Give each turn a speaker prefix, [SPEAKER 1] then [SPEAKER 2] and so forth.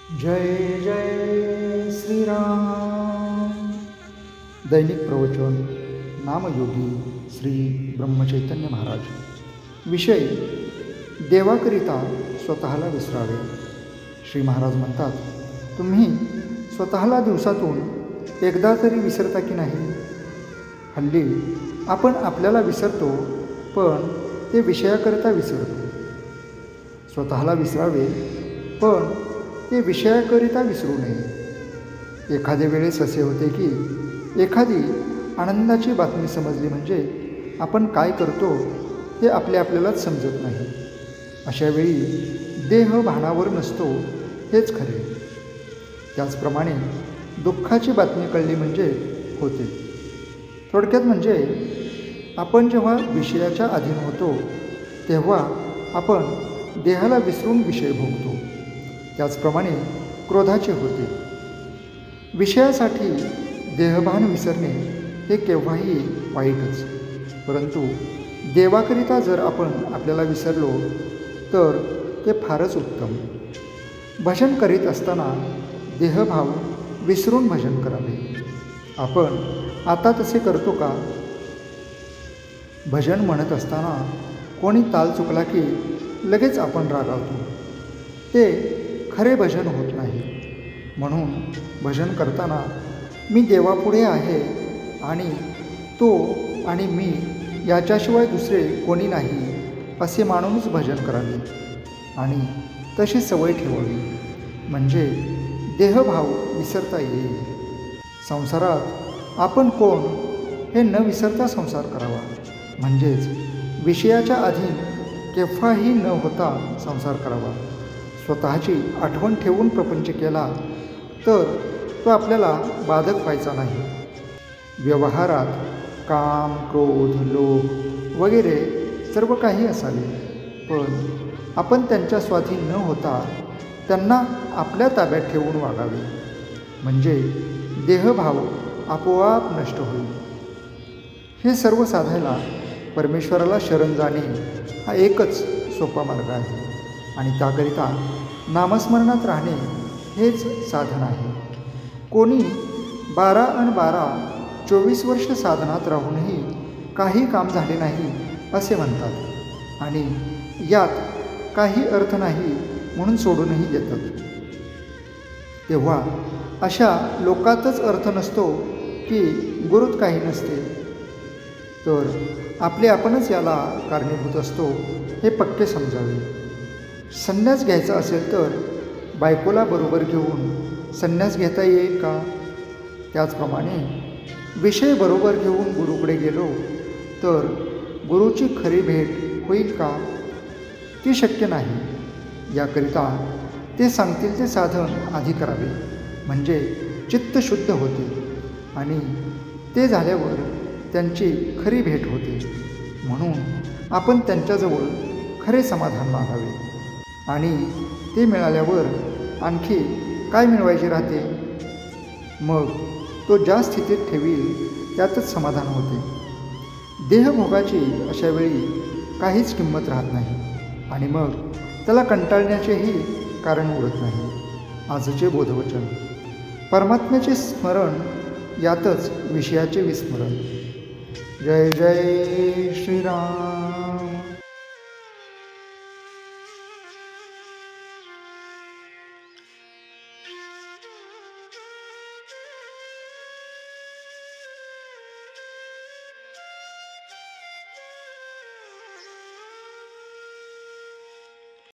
[SPEAKER 1] जय जय श्रीराम। दैनिक प्रवचन नामयोगी श्री ब्रह्मचैतन्य महाराज। विषय देवाकरिता स्वतःला विसरावे। श्री महाराज म्हणतात, तुम्ही स्वतःला दिवसातून एकदा तरी विसरता की नाही? हल्ली आपण आपल्याला विसरतो, पण ते विषयाकरिता विसरतो। स्वतःला विसरावे, पण ते विषयाकरिता विसरू नये। एखाद्या वेळेस असे होते की एखादी आनंदाची बातमी समजली म्हणजे आपण काय करतो हे आपल्यालाच समजत नाही। अशावेळी देह भानावर नसतो हेच खरे। त्याचप्रमाणे दुःखाची बातमी कळली म्हणजे होते। थोडक्यात म्हणजे आपण जेव्हा विषयाच्या अधीन होतो तेव्हा आपण देहाला विसरून विषय भोगतो। त्याचप्रमाणे क्रोधाचे होते। विषयासाठी देहभान विसरणे हे केव्हाही वाईटच, परंतु देवाकरिता जर आपण आपल्याला विसरलो तर ते फारच उत्तम। भजन करीत असताना देहभाव विसरून भजन करावे। आपण आता तसे करतो का? भजन म्हणत असताना कोणी ताल चुकला की लगेच आपण रागावतो। ते खरे भजन होत नाही। म्हणून भजन करताना मी देवापुढे आहे आणि तो आणि मी याच्याशिवाय दुसरे कोणी नाही असे मानूनच भजन करावे आणि तशी सवय ठेवावी, म्हणजे देहभाव विसरता येईल। संसारात आपण कोण हे न विसरता संसार करावा, म्हणजेच विषयाच्या अधीन केव्हाही न होता संसार करावा। स्वतःची आठवण ठेवून प्रपंच केला तर तो आपल्याला बाधक व्हायचा नाही। व्यवहारात काम, क्रोध, लोभ वगैरे सर्व काही असावे, पण आपण त्यांच्या स्वाधीन न होता त्यांना आपल्या ताब्यात ठेवून वागावे, म्हणजे देहभाव आपोआप नष्ट होईल। हे सर्व साधायला परमेश्वराला शरण जाणे हा एकच सोपा मार्ग आहे आणि त्याकरिता नामस्मरणात राहणे हेच साधन आहे। कोणी 12 वर्ष साधनात राहूनही काही काम झाले नाही असे म्हणतात आणि यात काही अर्थ नाही म्हणून सोडूनही देतात। तेव्हा अशा लोकातच अर्थ नसतो की गुरूत काही नसते, तर आपणच याला कारणीभूत असतो हे पक्के समजावे। संन्यास घ्यायचा असेल तर बायकोला बरोबर घेऊन संन्यास घेता येईल का? त्याचप्रमाणे विषय बरोबर घेऊन गुरुकडे गेलो तर गुरुची खरी भेट होईल का? ती शक्य नाही। याकरिता ते सांगतील ते साधन आधी करावे, म्हणजे चित्त शुद्ध होते आणि ते झाल्यावर त्यांची खरी भेट होते। म्हणून आपण त्यांच्याजवळ खरे समाधान मागावे आणि ते मिळाल्यावर आणखी काय मिळवायचे राहते? मग तो ज्या स्थितीत ठेवील त्यातच समाधान होते। देहभोगाची अशा वेळी काहीच किंमत राहत नाही आणि मग त्याला कंटाळण्याचेही कारण उरत नाही। आजचे बोधवचन: परमात्म्याचे स्मरण यातच विषयाचे विस्मरण। जय जय श्रीराम।